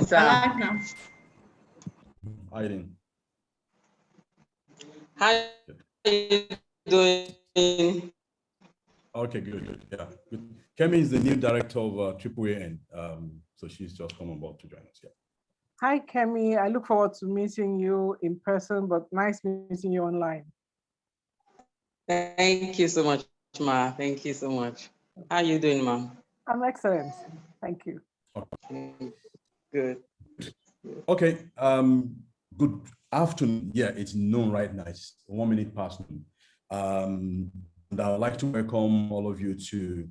sir. Alive now. Aiden. How are you doing? Okay, good. Yeah, good. Kemi is the new director of AAAN. So she's just come on board to join us. Yeah. Hi, Kemi. I look forward to meeting you in person, but nice meeting you online. Thank you so much, Ma. Thank you so much. How are you doing, Ma? I'm excellent. Thank you. Okay. Good. Okay. Good afternoon. Yeah, it's noon right now. It's 1 minute past noon. And I would like to welcome all of you to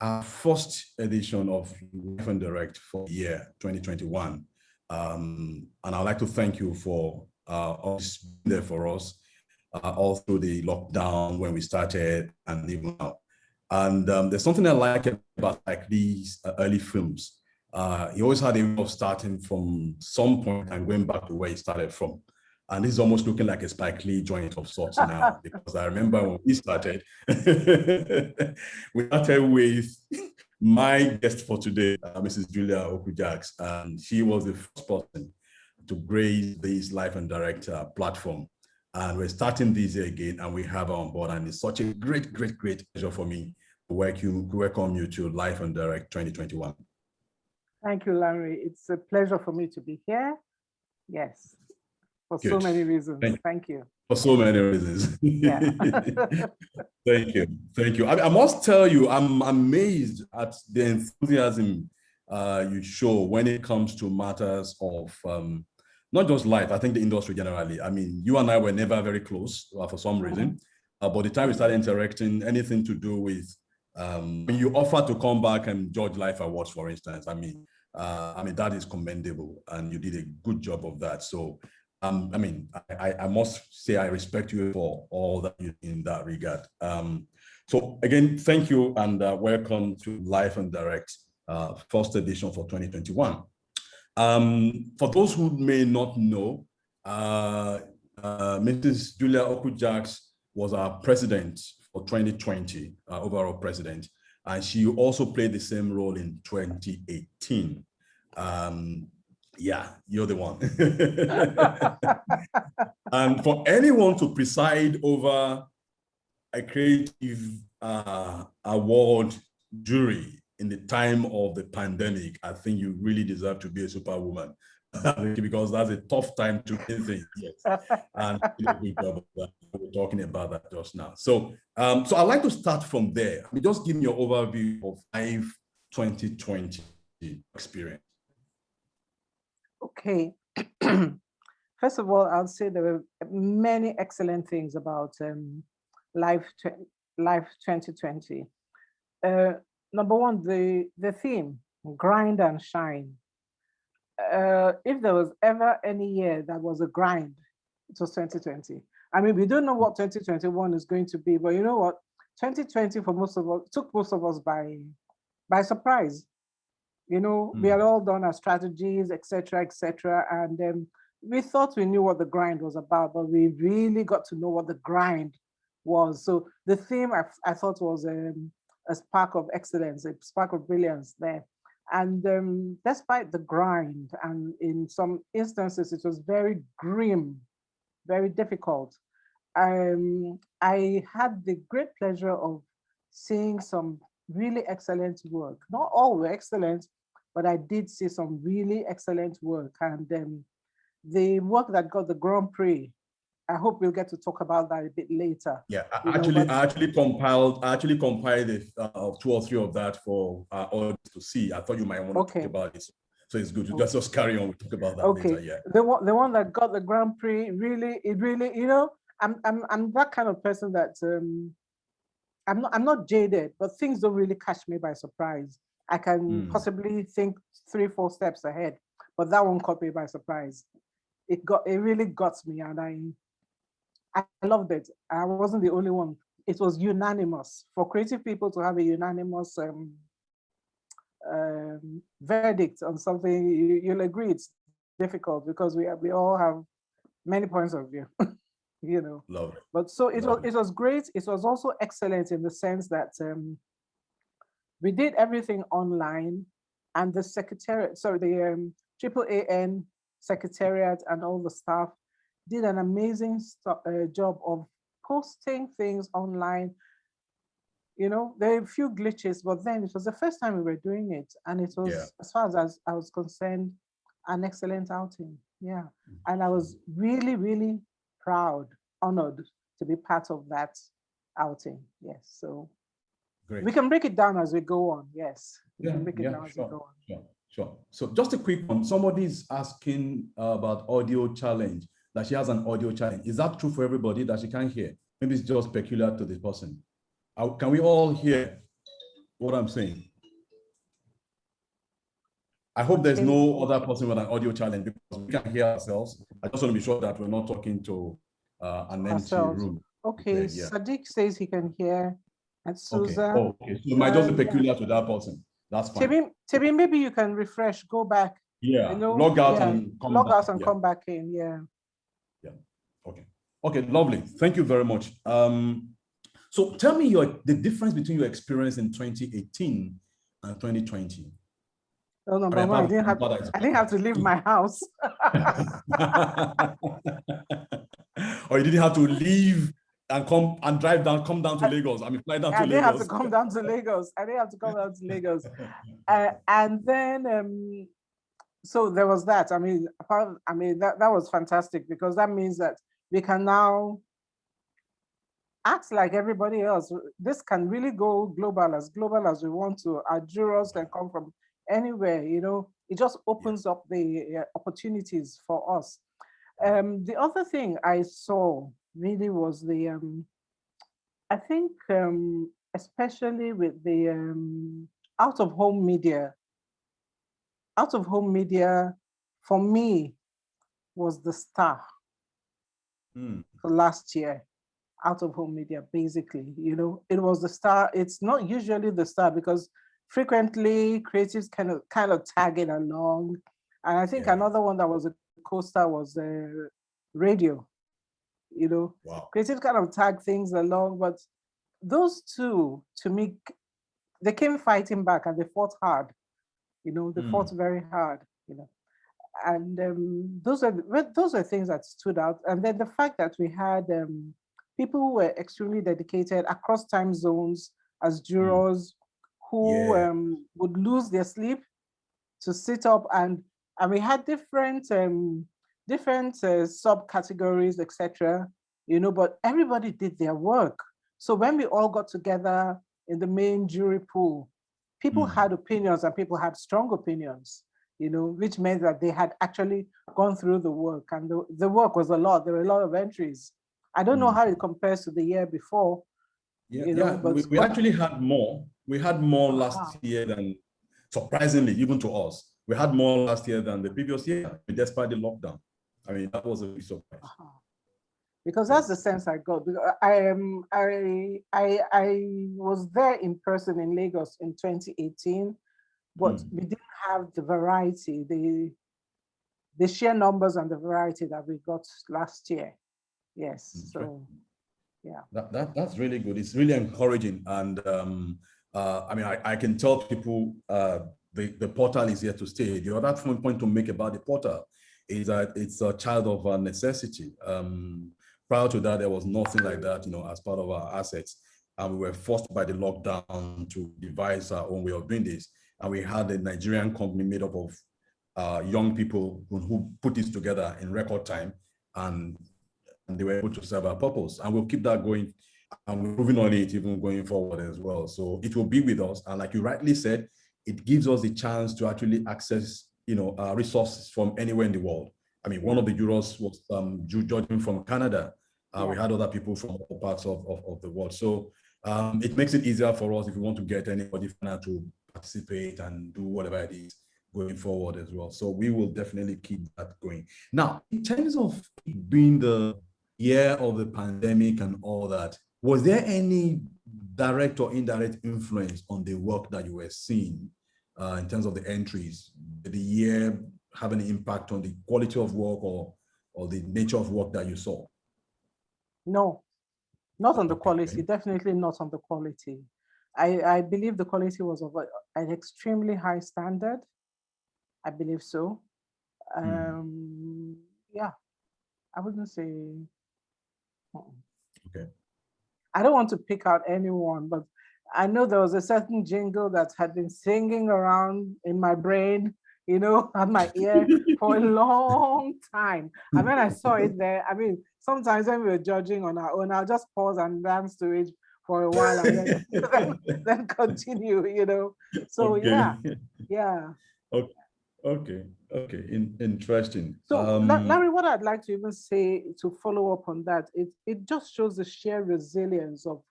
our first edition of LAIF Direct for the year 2021. And I'd like to thank you for always being there for us all through the lockdown when we started and even now. And there's something I like about like these early films. He always had a way of starting from some point and going back to where he started from. And this is almost looking like a Spike Lee joint of sorts now, because I remember when we started, we started with my guest for today, Mrs. Julia Oku-Jacks, and she was the first person to grace this LAIF Direct platform. And we're starting this year again, and we have her on board, and it's such a great pleasure for me to welcome you to LAIF Direct 2021. Thank you, Lanre. It's a pleasure for me to be here. Yes, for so many reasons. Thank you. For so many reasons. Yeah. Thank you. I must tell you, I'm amazed at the enthusiasm you show when it comes to matters of not just LAIF, I think the industry generally. I mean, you and I were never very close for some reason. But the time we started interacting, anything to do with, when you offer to come back and judge LAIF Awards, for instance, I mean, that is commendable, and you did a good job of that. So, I mean, I must say I respect you for all that you in that regard. So again, thank you, and welcome to LAIF Direct, first edition for 2021. For those who may not know, Mrs. Julia Oku-Jacks was our president for 2020, overall president, and she also played the same role in 2018. Yeah, you're the one. And for anyone to preside over a creative award jury in the time of the pandemic, I think you really deserve to be a superwoman. Because that's a tough time to do things. Yes. And we were talking about that just now. So, so I'd like to start from there. I mean, just give me your overview of LAIF 2020 experience. Okay. First of all, I'll say there were many excellent things about LAIF 2020. Number one, the theme, grind and shine. If there was ever any year that was a grind, it was 2020. I mean, we don't know what 2021 is going to be, but you know what? 2020 for most of us took most of us by surprise. You know, we had all done our strategies, etc., and we thought we knew what the grind was about, but we really got to know what the grind was. So the theme I thought was a spark of excellence, a spark of brilliance there. And despite the grind, and in some instances, it was very grim, very difficult. I had the great pleasure of seeing some really excellent work. Not all were excellent, but I did see some really excellent work. And the work that got the Grand Prix, I hope we'll get to talk about that a bit later. Yeah, I actually compiled the 2 or 3 of that for our audience to see. I thought you might want to talk about it. So it's good to just carry on. We'll talk about that later. Yeah. The one that got the Grand Prix, really, you know, I'm that kind of person that I'm not jaded, but things don't really catch me by surprise. I can possibly think 3, 4 steps ahead, but that one caught me by surprise. It really got me, and I loved it. I wasn't the only one. It was unanimous. For creative people to have a unanimous verdict on something, you'll agree it's difficult, because we all have many points of view. You know. Love it. But so it was great. It was also excellent in the sense that we did everything online, and the AAAN Secretariat and all the staff did an amazing job of posting things online. You know, there are a few glitches, but then it was the first time we were doing it. And it was, as far as I was concerned, an excellent outing. Yeah. And I was really, really proud, honored to be part of that outing. Yes. So Great. we can break it down as we go on. Yes. We Yeah, can break it down as we sure, go on. sure. So just a quick one. Somebody's asking about audio challenge, that she has an audio challenge. Is that true for everybody, that she can't hear? Maybe it's just peculiar to this person. Can we all hear what I'm saying? I hope there's no other person with an audio challenge, because we can hear ourselves. I just want to be sure that we're not talking to an empty room. Okay, Sadiq says he can hear. And Susan. Okay. So it might just be peculiar to that person. That's fine. Tibi, maybe you can refresh, go back. Yeah, you know, log out and come log back. out and come back in. Yeah. Okay, lovely. Thank you very much. So tell me the difference between your experience in 2018 and 2020. Oh, number one, I didn't have to leave my house. Or you didn't have to leave and come down to Lagos. I mean, fly down to Lagos. I didn't have to come down to Lagos. And then, so there was that. I mean, that was fantastic, because that means that we can now act like everybody else. This can really go global as we want to. Our jurors can come from anywhere, you know. It just opens up the opportunities for us. The other thing I saw really was I think, especially with the out-of-home media for me was the star for last year. Out-of-home media, basically, you know, it was the star. It's not usually the star, because frequently creatives kind of tag it along. And I think another one that was a co-star was radio. You know, creatives kind of tag things along, but those two, to me, they came fighting back, and they fought hard. You know, they fought very hard. You know, and those are things that stood out. And then the fact that we had people who were extremely dedicated across time zones as jurors, who would lose their sleep to sit up, and we had different subcategories, etc. You know, but everybody did their work. So when we all got together in the main jury pool, people had opinions, and people had strong opinions, you know, which meant that they had actually gone through the work, and the work was a lot. There were a lot of entries. I don't know how it compares to the year before. But we actually had more. We had more last year than, surprisingly, even to us. We had more last year than the previous year, despite the lockdown. I mean, that was a big surprise. Because that's the sense I got. I was there in person in Lagos in 2018, but we didn't have the variety, the sheer numbers and the variety that we got last year. Yes, so yeah. That's really good. It's really encouraging. And I mean, I can tell people the portal is here to stay. The other point to make about the portal is that it's a child of necessity. Prior to that, there was nothing like that, you know, as part of our assets. And we were forced by the lockdown to devise our own way of doing this. And we had a Nigerian company made up of young people who put this together in record time, and they were able to serve our purpose. And we'll keep that going, and we're moving on it even going forward as well. So it will be with us. And like you rightly said, it gives us the chance to actually access, you know, resources from anywhere in the world. I mean, one of the jurors was judging from Canada. We had other people from other parts of the world. So it makes it easier for us if we want to get anybody to participate and do whatever it is going forward as well. So we will definitely keep that going. Now, in terms of being the year of the pandemic and all that, was there any direct or indirect influence on the work that you were seeing in terms of the entries? Did the year have any impact on the quality of work or the nature of work that you saw? No, not on the quality, definitely not on the quality. I believe the quality was of an extremely high standard. I believe so. Yeah, I wouldn't say. Okay. I don't want to pick out anyone, but I know there was a certain jingle that had been singing around in my brain, at my ear for a long time. And when I saw it there, I mean, sometimes when we were judging on our own, I'll just pause and dance to it for a while and then continue. So Okay. yeah. Okay. Interesting. So Larry, what I'd like to even say to follow up on that, it just shows the sheer resilience of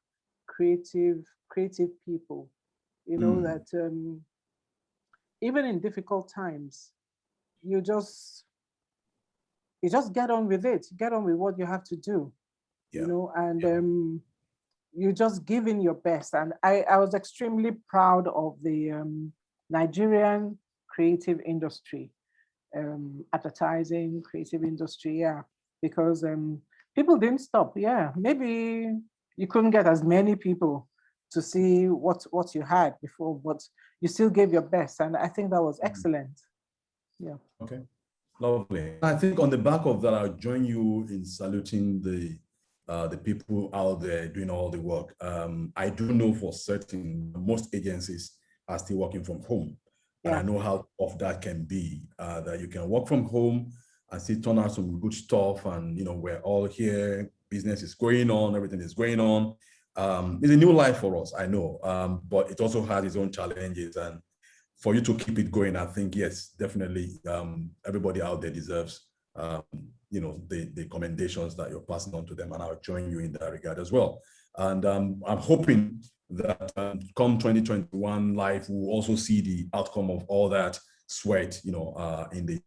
creative people, that even in difficult times, you just get on with it, get on with what you have to do, and you just give in your best. And I was extremely proud of the Nigerian creative industry, advertising, creative industry, because people didn't stop. Maybe you couldn't get as many people to see what you had before, but you still gave your best, and I think that was excellent. Yeah. Okay, lovely. I think on the back of that, I'll join you in saluting the people out there doing all the work. I do know for certain most agencies are still working from home. And I know how tough that can be, that you can work from home and still turn out some good stuff. And, we're all here, business is going on, everything is going on. It's a new life for us, I know, but it also has its own challenges. And for you to keep it going, I think, yes, definitely, everybody out there deserves, the commendations that you're passing on to them. And I'll join you in that regard as well. And I'm hoping that come 2021, LAIF will also see the outcome of all that sweat, in the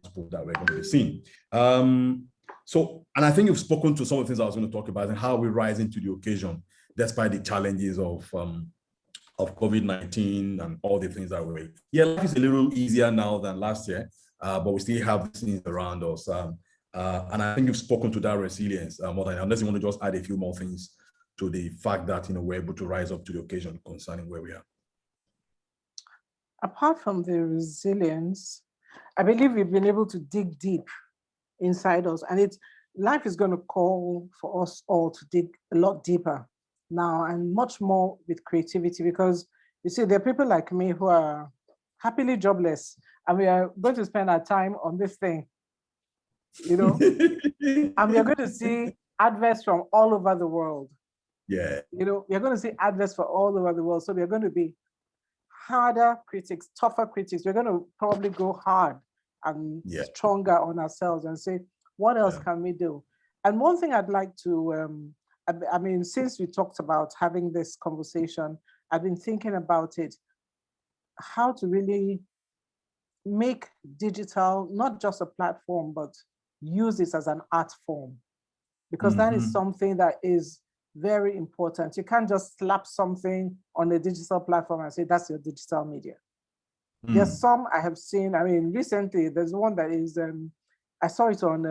sport that we're going to be seeing. So, and I think you've spoken to some of the things I was going to talk about and how we rise into the occasion, despite the challenges of COVID-19 and all the things that way. Yeah, life is a little easier now than last year, but we still have things around us. And I think you've spoken to that resilience more than, unless you want to just add a few more things to the fact that we're able to rise up to the occasion concerning where we are. Apart from the resilience, I believe we've been able to dig deep inside us, and life is going to call for us all to dig a lot deeper now and much more with creativity, because you see, there are people like me who are happily jobless, and we are going to spend our time on this thing, and we are going to see adverts from all over the world. Yeah. We're going to see adverts for all over the world. So we're going to be harder critics, tougher critics. We're going to probably go hard and stronger on ourselves and say, what else can we do? And one thing I'd like to, I mean, since we talked about having this conversation, I've been thinking about it, how to really make digital, not just a platform, but use it as an art form, because that is something that is very important. You can't just slap something on a digital platform and say, that's your digital media. There's some I have seen, I mean, recently, there's one that is, I saw it on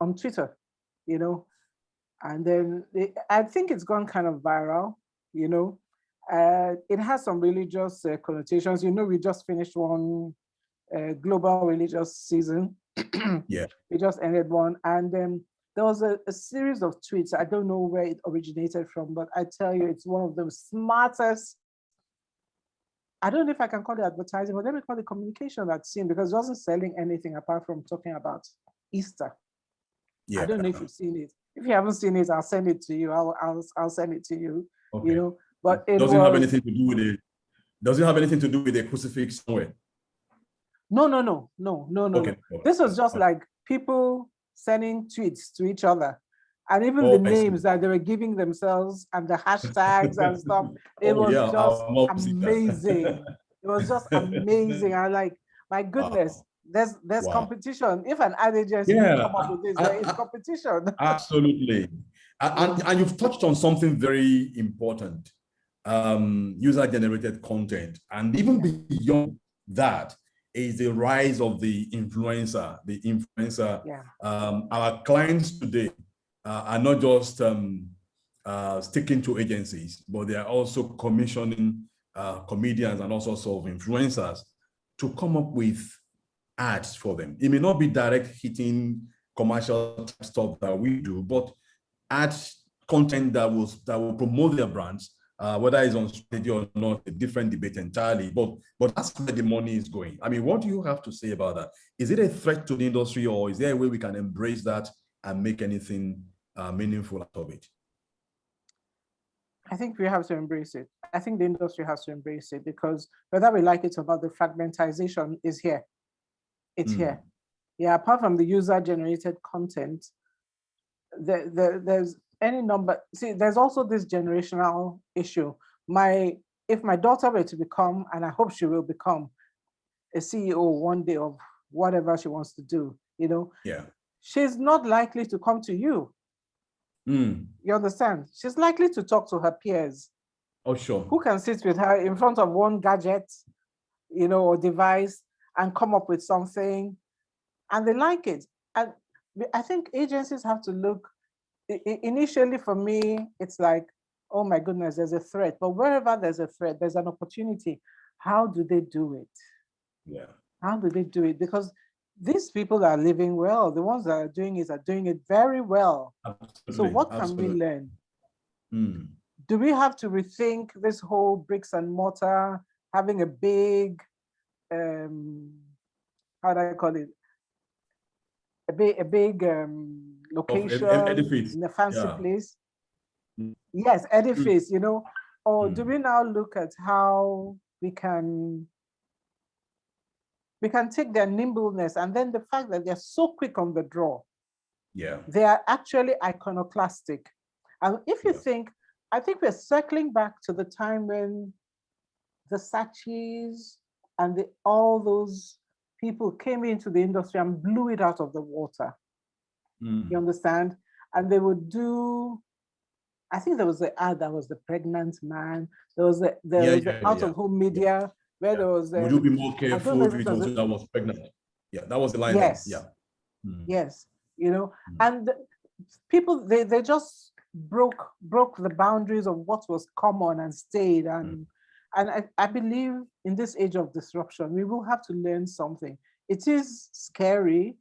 on Twitter, and then I think it's gone kind of viral, it has some religious connotations. We just finished one global religious season. We just ended one, and there was a series of tweets. I don't know where it originated from, but I tell you, it's one of the smartest, I don't know if I can call it advertising, but let me call it communication I've seen, because it wasn't selling anything apart from talking about Easter. I don't know if you've seen it. If you haven't seen it, I'll send it to you. I'll send it to you. Okay. But it doesn't have anything to do with it. Does it have anything to do with a crucifix somewhere? No. Okay. This was just like people sending tweets to each other, and even the names that they were giving themselves and the hashtags and stuff. It was just amazing. It was just amazing. I like, my goodness, there's competition. If an ad agency can come up with this, there is competition. Absolutely. And you've touched on something very important, user-generated content. And even beyond that is the rise of the influencer. Our clients today are not just sticking to agencies, but they are also commissioning comedians and all sorts of influencers to come up with ads for them. It may not be direct hitting commercial stuff that we do, but ads content that will promote their brands, whether it's on strategy or not, a different debate entirely. But that's where the money is going. I mean, what do you have to say about that? Is it a threat to the industry, or is there a way we can embrace that and make anything meaningful out of it? I think we have to embrace it. I think the industry has to embrace it, because whether we like it or not, the fragmentization is here. It's here. Yeah, apart from the user-generated content, there's any number. See, there's also this generational issue. If my daughter were to become, and I hope she will become, a CEO one day of whatever she wants to do, you know, she's not likely to come to you. You understand? She's likely to talk to her peers. Oh, sure. Who can sit with her in front of one gadget, you know, or device and come up with something, and they like it. And I think agencies have to look, initially for me, it's like, oh my goodness, there's a threat. But wherever there's a threat, there's an opportunity. How do they do it? Yeah. How do they do it? Because these people are living well. The ones that are doing it very well. Absolutely. So what can we learn? Do we have to rethink this whole bricks and mortar, having a big, how do I call it? A big location in a fancy place? Yes, edifice, you know? Or do we now look at how we can take their nimbleness, and then the fact that they're so quick on the draw. Yeah. They are actually iconoclastic. And if you think, I think we're circling back to the time when the Sachis and all those people came into the industry and blew it out of the water. You understand? And they would do, I think there was the ad that was the pregnant man. There was the out-of-home media. Where there was, would you be more careful if it was that was pregnant? Yeah, that was the line. Yes. Yeah. Yes. You know, and people, they just broke the boundaries of what was common and stayed. And I believe in this age of disruption, we will have to learn something. It is scary,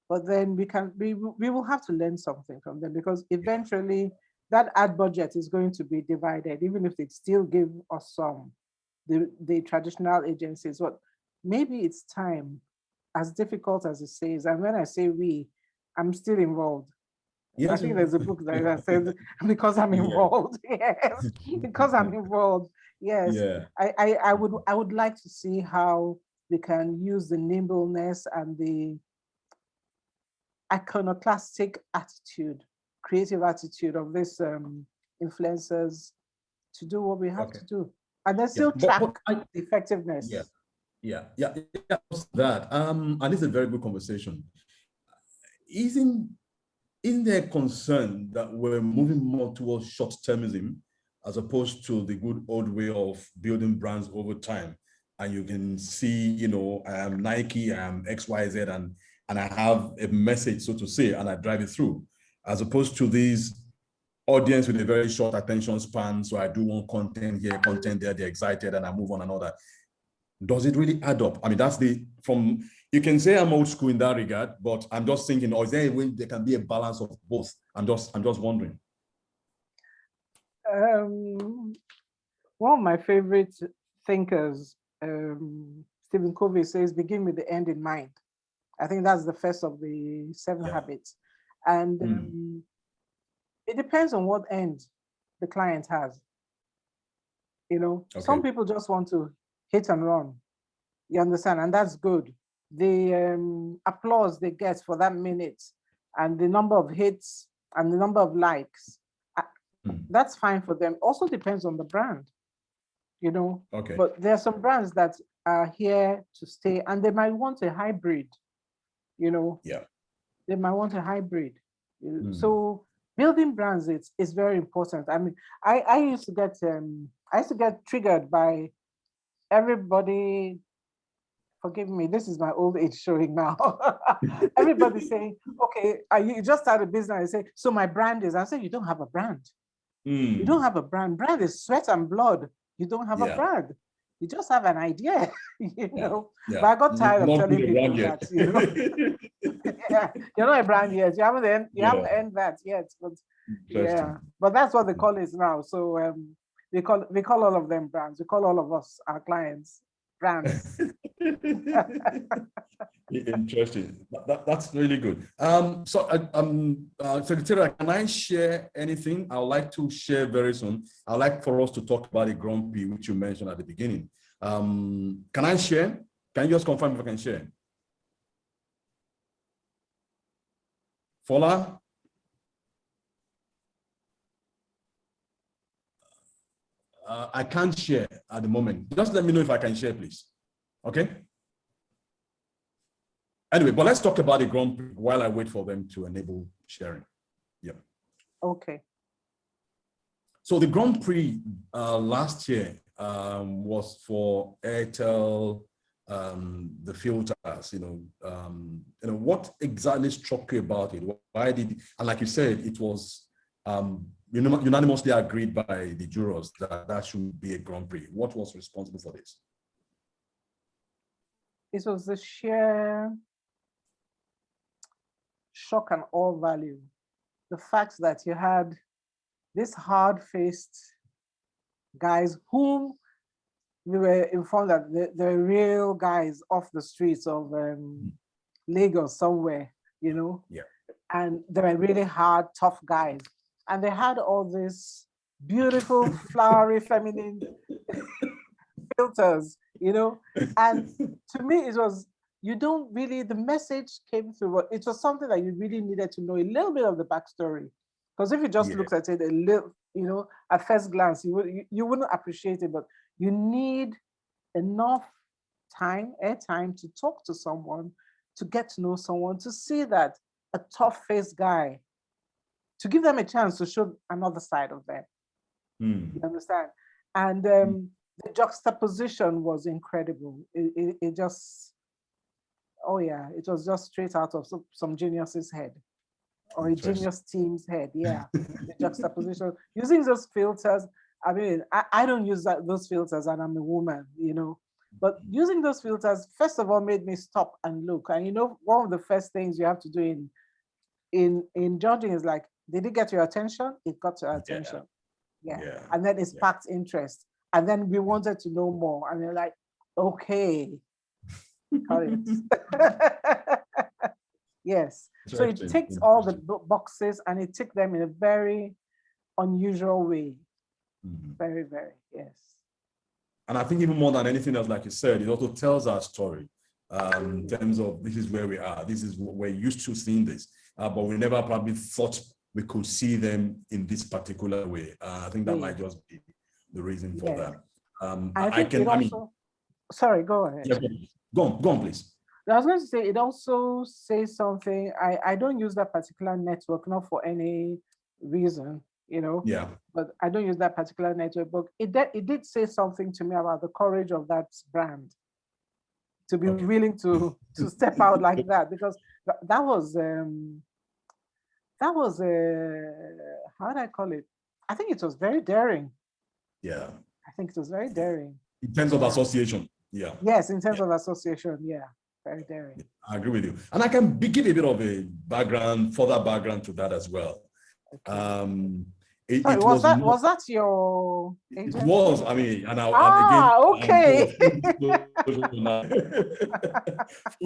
but then we will have to learn something from them, because eventually that ad budget is going to be divided, even if they still give us some. The traditional agencies, but maybe it's time, as difficult as it says. And when I say we, I'm still involved. Yes. I think there's a book that says, because I'm involved. Yes, because I'm involved. Yes. Yeah. I would like to see how we can use the nimbleness and the iconoclastic attitude, creative attitude of these influencers to do what we have to do. And then still track the effectiveness. Yeah. That and it's a very good conversation. Isn't there concern that we're moving more towards short-termism as opposed to the good old way of building brands over time? And you can see, you know, I am Nike, I am XYZ, and I have a message, so to say, and I drive it through, as opposed to these audience with a very short attention span. So I do one content here, content there, they're excited, and I move on and all that. Does it really add up? I mean, you can say I'm old school in that regard, but I'm just thinking, or is there a way there can be a balance of both? I'm just wondering. One of my favorite thinkers, Stephen Covey, says, begin with the end in mind. I think that's the first of the 7 habits. And it depends on what end the client has. You know, some people just want to hit and run. You understand? And that's good. The applause they get for that minute and the number of hits and the number of likes, that's fine for them. Also depends on the brand, you know. But there are some brands that are here to stay, and they might want a hybrid, you know. They might want a hybrid. So building brands is very important. I mean, I used to get triggered by everybody. Forgive me, this is my old age showing now. Everybody saying, okay, you just started a business. I say, so my brand is, I say, you don't have a brand. You don't have a brand. Brand is sweat and blood. You don't have a brand. You just have an idea, you know. Yeah. But I got tired of Not telling really people yet. that, you know. Yeah, you're not a brand yet. You haven't earned that yet. But yeah, but that's what they call it now. So we call all of them brands. We call all of us, our clients, brands. Interesting. That's really good. Secretary, can I share anything? I would like to share very soon. I'd like for us to talk about the Grand Prix, which you mentioned at the beginning. Can I share? Can you just confirm if I can share? Fola? I can't share at the moment. Just let me know if I can share, please. Okay? Anyway, but let's talk about the Grand Prix while I wait for them to enable sharing. Yeah. Okay. So the Grand Prix last year was for Airtel, the filters. What exactly struck you about it? Why did, and like you said, it was unanimously agreed by the jurors that should be a Grand Prix. What was responsible for this? It was the sheer shock and awe value. The fact that you had these hard-faced guys whom we were informed that they're real guys off the streets of Lagos somewhere, you know? Yeah. And they were really hard, tough guys. And they had all these beautiful, flowery, feminine filters, you know? And to me, it was, you don't really, the message came through. It was something that you really needed to know a little bit of the backstory. Because if you just looked at it a little, you know, at first glance, you wouldn't appreciate it, but you need enough time, airtime to talk to someone, to get to know someone, to see that a tough-faced guy, to give them a chance to show another side of them. You understand? And the juxtaposition was incredible. It just, oh yeah, it was just straight out of some genius's head or a genius team's head. Yeah, the juxtaposition. Using those filters, I mean, I don't use those filters and I'm a woman, you know, but using those filters, first of all, made me stop and look. And you know, one of the first things you have to do in judging is like, did it get your attention? It got your attention. Yeah. And then it sparked interest. And then we wanted to know more. And they're like, okay, got it. Yes. So it ticks all the boxes and it ticked them in a very unusual way. Very, very, yes. And I think even more than anything else, like you said, it also tells our story in terms of this is where we are. This is what we're used to seeing this, but we never probably thought we could see them in this particular way. I think that might just be the reason for that. Sorry, go ahead. Yeah, go on, please. I was going to say, it also says something. I don't use that particular network, not for any reason, you know. Yeah. But I don't use that particular network. But it did say something to me about the courage of that brand to be willing to step out like that, because that was how do I call it? I think it was very daring. Yeah. I think it was very daring. In terms of association. Yeah. Yes, in terms of association. Yeah. Very daring. I agree with you. And I can give a bit of a further background to that as well. Okay. Was that your agent? It was, I mean, and okay. Full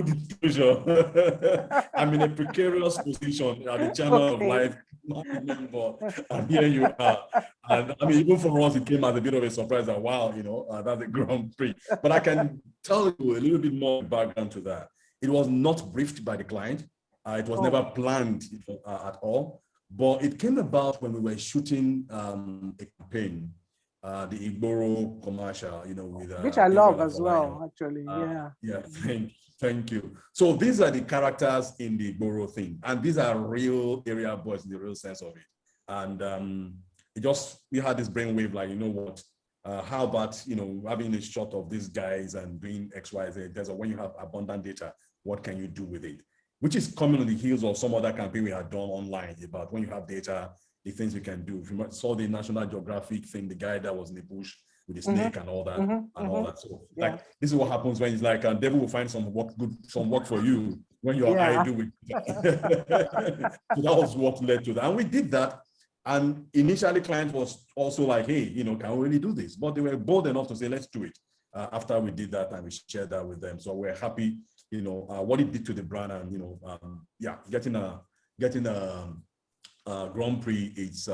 disclosure. I'm in a precarious position at the chairman of LAIF, not a member, and here you are. And I mean, even for us, it came as a bit of a surprise that, wow, you know, that's a Grand Prix. But I can tell you a little bit more background to that. It was not briefed by the client. It was never planned at all. But it came about when we were shooting a campaign, the Igboro commercial, you know, with which I love as well, actually. Yeah, thank you. So these are the characters in the Igboro thing, and these are real area boys in the real sense of it. And we had this brainwave, like, you know what? How about, you know, having a shot of these guys and doing X, Y, Z? There's when you have abundant data, what can you do with it? Which is coming on the heels of some other campaign we had done online about when you have data, the things you can do. If you saw the National Geographic thing, the guy that was in the bush with the snake and all that and all that. So like this is what happens when it's like devil will find some work for you when your eye do it. So that was what led to that, and we did that. And initially, client was also like, hey, you know, can we really do this? But they were bold enough to say, let's do it. After we did that, and we shared that with them, so we're happy, you know, what it did to the brand, and you know, getting a Grand Prix, it's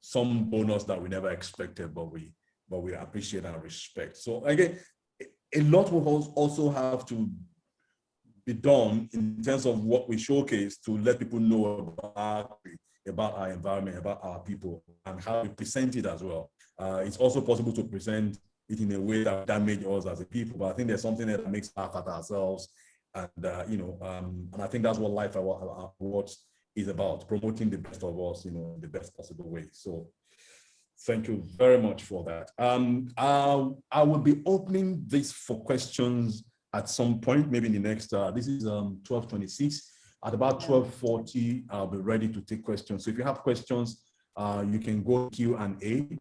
some bonus that we never expected, but we appreciate and respect. So again, a lot will also have to be done in terms of what we showcase to let people know about our environment, about our people, and how we present it as well. It's also possible to present it in a way that damage us as a people, but I think there's something that makes us laugh at ourselves, and you know, and I think that's what LAIF Awards is about, promoting the best of us, you know, in the best possible way. So thank you very much for that. I will be opening this for questions at some point, maybe in the next, this is 12:26. At about 12:40, I'll be ready to take questions. So if you have questions, you can go Q&A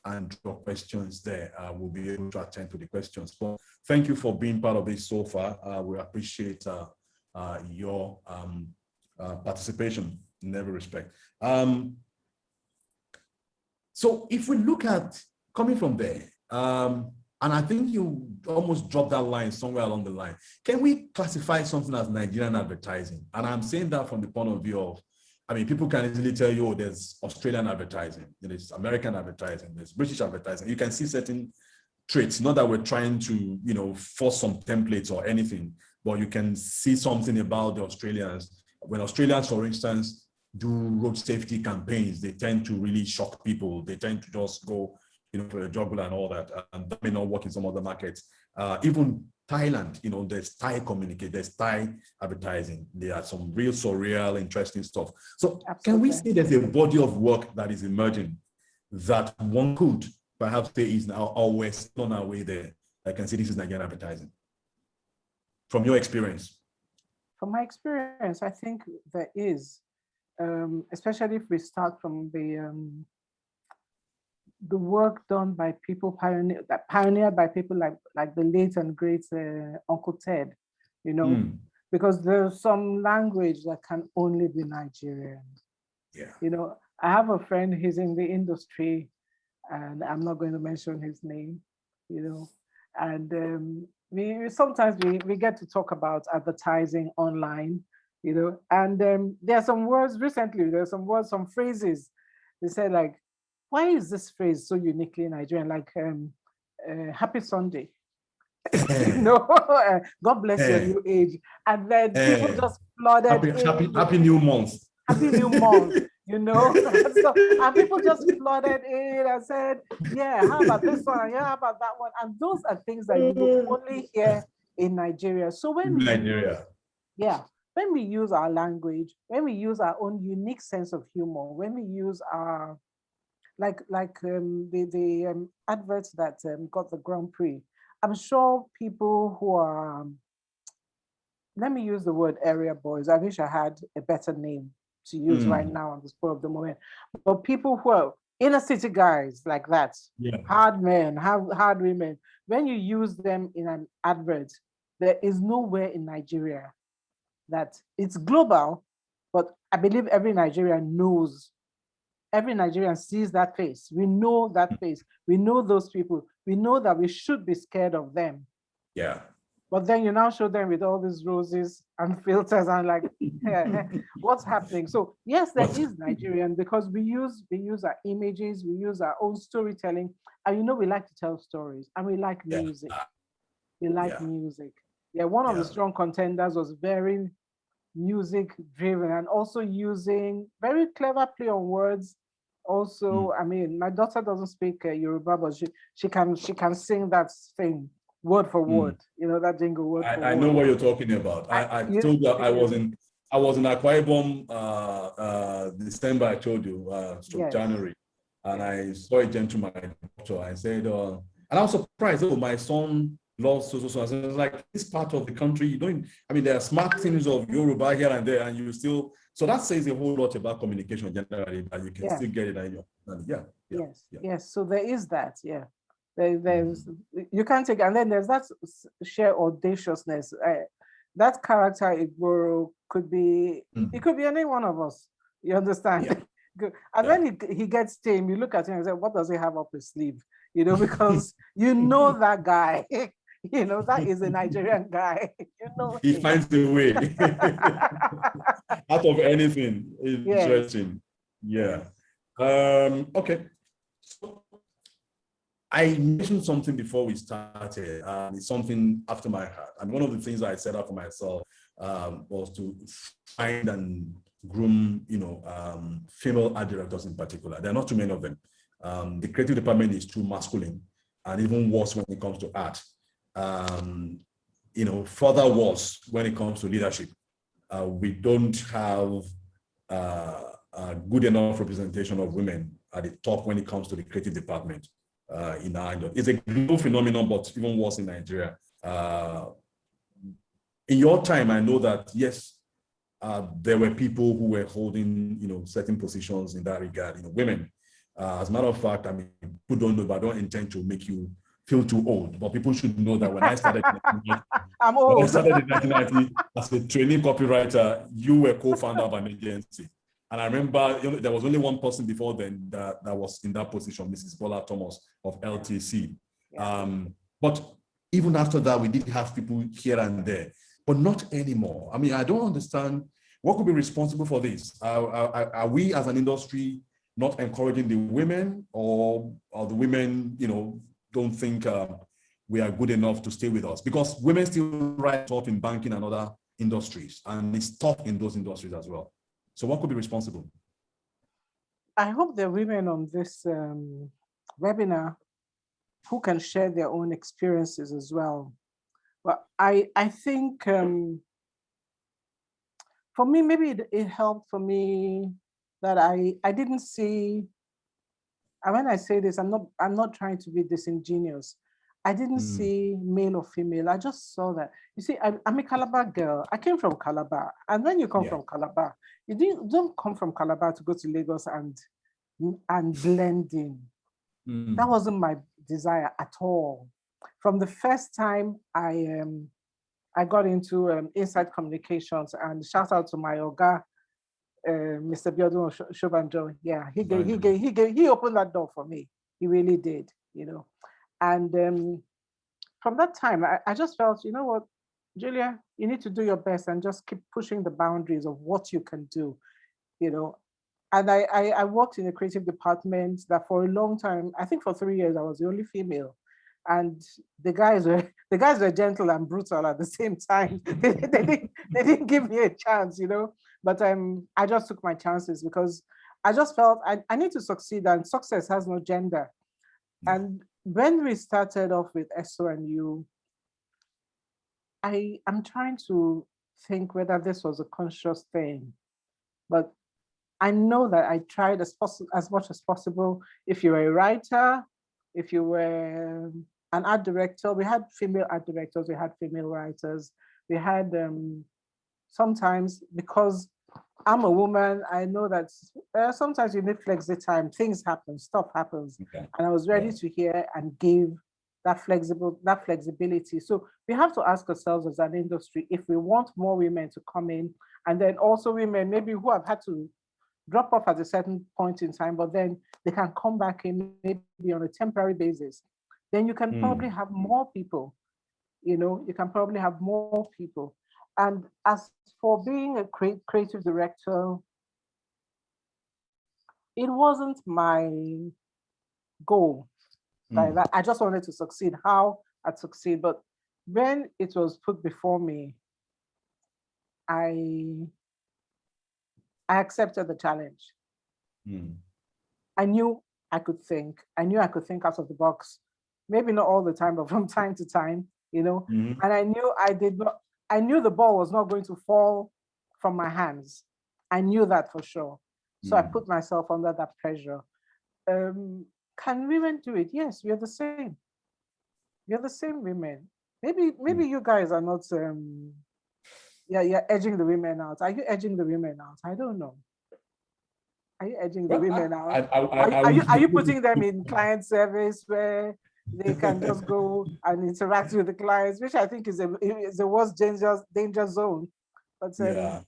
and draw questions there. We'll be able to attend to the questions. But thank you for being part of this so far. We appreciate your participation in every respect. So if we look at coming from there, and I think you almost dropped that line somewhere along the line. Can we classify something as Nigerian advertising? And I'm saying that from the point of view of, I mean, people can easily tell you, oh, there's Australian advertising, there's American advertising, there's British advertising. You can see certain traits, not that we're trying to, you know, force some templates or anything, but you can see something about the Australians. When Australians, for instance, do road safety campaigns, they tend to really shock people. They tend to just go, you know, for a jugular and all that, and that may not work in some other markets. Even Thailand, you know, there's Thai communicate, there's Thai advertising. There are some real surreal, interesting stuff. So can we say there's a body of work that is emerging that one could perhaps say is now always on our way there? I can say this is Nigerian advertising. From your experience. From my experience, I think there is, especially if we start from the work done by people pioneered by people like the late and great Uncle Ted, you know, because there's some language that can only be Nigerian. Yeah. You know, I have a friend, he's in the industry, and I'm not going to mention his name, you know, and sometimes we get to talk about advertising online, you know, and there are some words recently, there's some phrases, they say like, why is this phrase so uniquely Nigerian? Like, happy Sunday, you know, God bless your new age. And then people just flooded happy new month. Happy new month, you know. And people just flooded in and said, yeah, how about this one? Yeah, how about that one? And those are things that you will only hear in Nigeria. So when when we use our language, when we use our own unique sense of humor, when we use our like the adverts that got the Grand Prix, I'm sure people who are, let me use the word area boys. I wish I had a better name to use right now on the spur of the moment. But people who are inner city guys like that, hard men, hard women, when you use them in an advert, there is nowhere in Nigeria that it's global, but I believe every Nigerian knows. Every Nigerian sees that face. We know that face. We know those people. We know that we should be scared of them. Yeah. But then you now show them with all these roses and filters and like, what's happening? So yes, there is Nigerian because we use our images, we use our own storytelling, and you know we like to tell stories and we like music. We like music. Yeah, one of the strong contenders was very music driven and also using very clever play on words. Also, I mean, my daughter doesn't speak Yoruba, but she can sing that thing word for word. You know that jingle word for word. I know what you're talking about. I told you I was in Akwa Ibom December. I told you January, and I saw a gentleman. I said, and I was surprised. Oh, my son loves so. I was like, this part of the country, you don't. I mean, there are smart things of Yoruba here and there, and you still. So that says a whole lot about communication generally, that you can still get it. And yes. So there is that, There's you can't take, and then there's that sheer audaciousness. That character Igboro could be, it could be any one of us. You understand? Yeah. And when he gets tame, you look at him and say, what does he have up his sleeve? You know, because you know that guy. You know, that is a Nigerian guy. You know, he finds a way out of anything. Interesting. Yeah. Okay. So I mentioned something before we started. It's something after my heart. And one of the things I set out for myself was to find and groom, female art directors in particular. There are not too many of them. The creative department is too masculine, and even worse when it comes to art. Further worse when it comes to leadership. We don't have a good enough representation of women at the top when it comes to the creative department in our industry. It's a global phenomenon, but even worse in Nigeria. In your time, I know that, yes, there were people who were holding, certain positions in that regard, women. As a matter of fact, I mean, people don't know, but I don't intend to make you feel too old. But people should know that when I started I'm old. When I started in 1990 as a trainee copywriter, you were co-founder of an agency. And I remember there was only one person before then that was in that position, Mrs. Bola Thomas of LTC. But even after that, we did have people here and there, but not anymore. I mean, I don't understand what could be responsible for this. Are we as an industry not encouraging the women, or the women, don't think we are good enough to stay with us? Because women still rise up in banking and other industries, and it's tough in those industries as well. So what could be responsible? I hope the women on this webinar who can share their own experiences as well. But I think for me, maybe it helped for me that I didn't see, and when I say this, I'm not trying to be disingenuous. I didn't see male or female. I just saw that. You see, I'm a Calabar girl. I came from Calabar. And when you come from Calabar, you don't come from Calabar to go to Lagos and blend in. That wasn't my desire at all. From the first time I got into inside communications, and shout out to my Oga, Mr. Biodun Shobanjo. Yeah, he opened that door for me. He really did, And from that time, I just felt, you know what, Julia, you need to do your best and just keep pushing the boundaries of what you can do, And I worked in a creative department that for a long time, I think for 3 years, I was the only female. And the guys were gentle and brutal at the same time. they didn't give me a chance, But I just took my chances because I just felt I need to succeed, and success has no gender. And when we started off with SO&U, I'm trying to think whether this was a conscious thing, but I know that I tried as much as possible. If you were a writer, if you were an art director, we had female art directors, we had female writers, we had sometimes, because I'm a woman, I know that sometimes you need flexi time, things happen, stuff happens. Okay. And I was ready to hear and give that flexibility. So we have to ask ourselves as an industry if we want more women to come in, and then also women maybe who have had to drop off at a certain point in time, but then they can come back in maybe on a temporary basis. Then you can probably have more people, you can probably have more people. And as for being a creative director, it wasn't my goal. Like that. I just wanted to succeed. How I'd succeed. But when it was put before me, I accepted the challenge. I knew I could think. I knew I could think out of the box. Maybe not all the time, but from time to time, And I knew I knew the ball was not going to fall from my hands. I knew that for sure. So I put myself under that pressure. Can women do it? Yes, we are the same. We are the same women. Maybe you guys are not. You're edging the women out. Are you edging the women out? I don't know. Are you edging the women out? Are you putting them in client service where they can just go and interact with the clients, which I think is a worst danger zone. But yeah.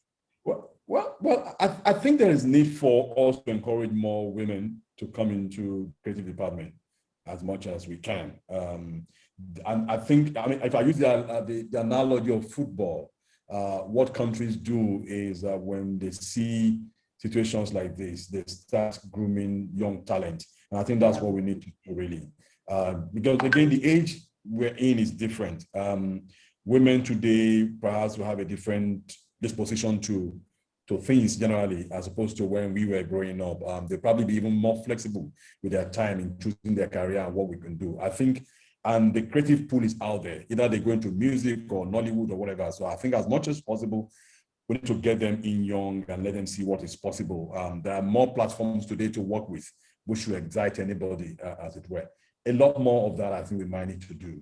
Well, I think there is need for us to encourage more women to come into creative department as much as we can. And I think, I mean, if I use the analogy of football, what countries do is when they see situations like this, they start grooming young talent. And I think that's what we need to do, really. Because again, the age we're in is different. Women today perhaps will have a different disposition to things generally, as opposed to when we were growing up. They'll probably be even more flexible with their time in choosing their career and what we can do. I think, and the creative pool is out there. Either they go into music or Nollywood or whatever. So I think as much as possible, we need to get them in young and let them see what is possible. There are more platforms today to work with, which should excite anybody, as it were. A lot more of that, I think we might need to do.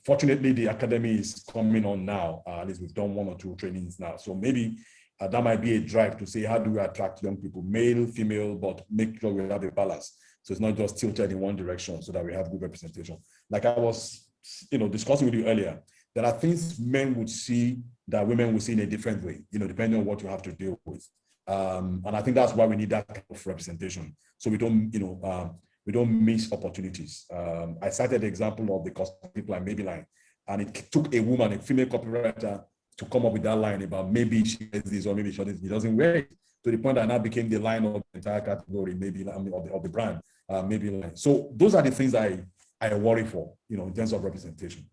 Fortunately, the academy is coming on now. At least we've done 1 or 2 trainings now. So maybe that might be a drive to say, how do we attract young people, male, female, but make sure we have a balance. So it's not just tilted in one direction so that we have good representation. Like I was, discussing with you earlier, there are things men would see that women will see in a different way, depending on what you have to deal with. And I think that's why we need that kind of representation. So we don't, we don't miss opportunities. I cited the example of the cosmetic line, Maybe line, and it took a woman, a female copywriter, to come up with that line about maybe she has this or maybe she doesn't wear it, to the point that now became the line of the entire category, maybe of the brand, Maybe line. So those are the things I worry for, in terms of representation.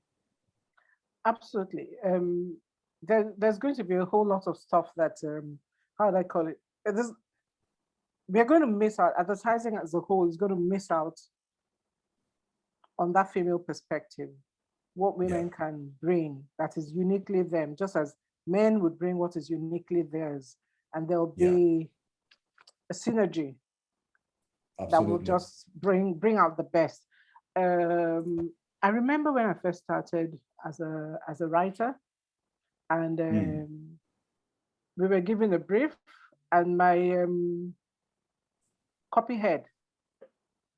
Absolutely. There's going to be a whole lot of stuff that, how do I call it? We're going to miss out. Advertising as a whole is going to miss out on that female perspective, what women can bring that is uniquely them, just as men would bring what is uniquely theirs. And there'll be a synergy that will just bring out the best. I remember when I first started as a writer, and we were given a brief, and my copy head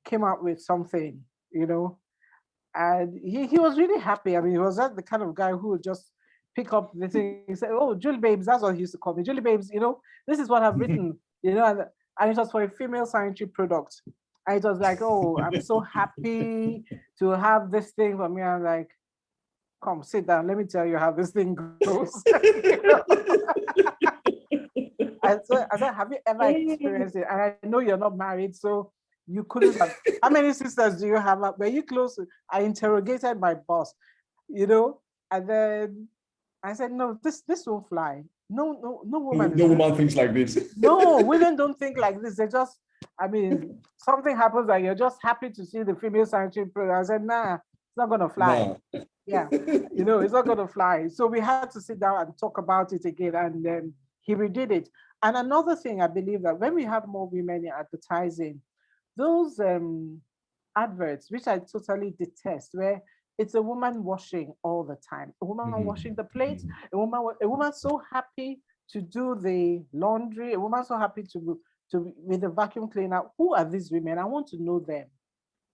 came out with something, and he was really happy. I mean, he was not the kind of guy who would just pick up the thing and say, "Oh, Julie Babes," that's what he used to call me. Julie Babes, this is what I've written, and it was for a female sanitary product. And it was like, "Oh, I'm so happy to have this thing for me." I'm like, "Come, sit down. Let me tell you how this thing goes." And so I said, "Have you ever experienced it?" And I know you're not married, so you couldn't have. How many sisters do you have? Were you close? I interrogated my boss, and then I said, "No, this won't fly. No woman. No woman thinks like this. No, women don't think like this. They just, something happens and you're just happy to see the female sanitary product." I said, "Nah, it's not gonna fly." No. Yeah, it's not gonna fly. So we had to sit down and talk about it again, and then he redid it. And another thing, I believe that when we have more women in advertising, those adverts, which I totally detest, where it's a woman washing all the time, a woman washing the plates, a woman so happy to do the laundry, a woman so happy to with the vacuum cleaner. Who are these women? I want to know them.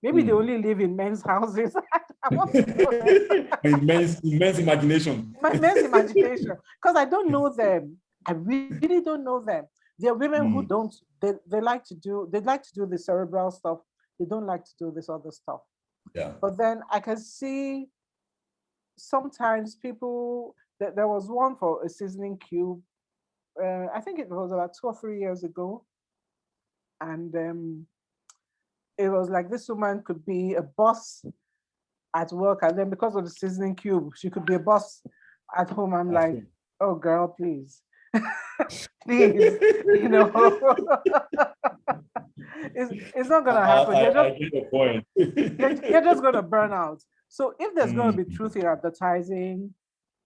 Maybe they only live in men's houses. I want to know them. in men's imagination. My men's imagination, because I don't know them. I really don't know them. There are women who don't. They like to do the cerebral stuff. They don't like to do this other stuff. Yeah. But then I can see sometimes people. There was one for a seasoning cube. I think it was about 2 or 3 years ago, and it was like this woman could be a boss at work, and then because of the seasoning cube, she could be a boss at home. I'm like, "Oh, girl, please." Please, it's not gonna happen. I get the point. You're just gonna burn out. So if there's gonna be truth in advertising,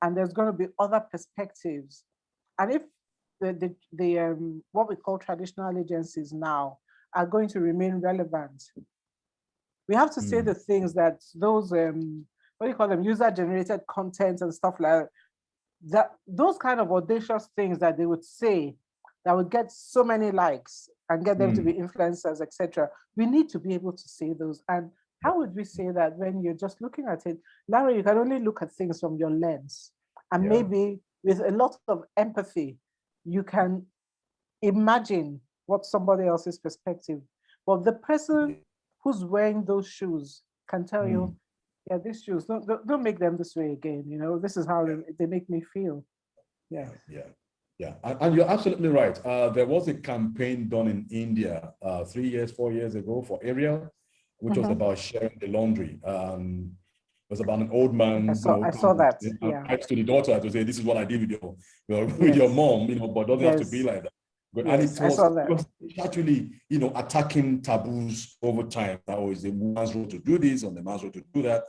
and there's gonna be other perspectives, and if the what we call traditional agencies now are going to remain relevant, we have to say the things that those what do you call them, user-generated content and stuff like that, those kind of audacious things that they would say that would get so many likes and get them to be influencers, etc. We need to be able to say those, and how would we say that when you're just looking at it? Larry, you can only look at things from your lens. And Yeah. maybe with a lot of empathy, you can imagine what somebody else's perspective. But the person who's wearing those shoes can tell you, yeah, these shoes, don't make them this way again. You know, this is how they make me feel. Yeah. Yeah. And you're absolutely right. There was a campaign done in India 3 years, 4 years ago for Ariel, which was about sharing the laundry. It was about an old man. I saw that. Yeah. To the daughter to say, "This is what I did with your mom," but it doesn't have to be like that. And it was actually, attacking taboos over time. That was the woman's role to do this, and the man's role to do that.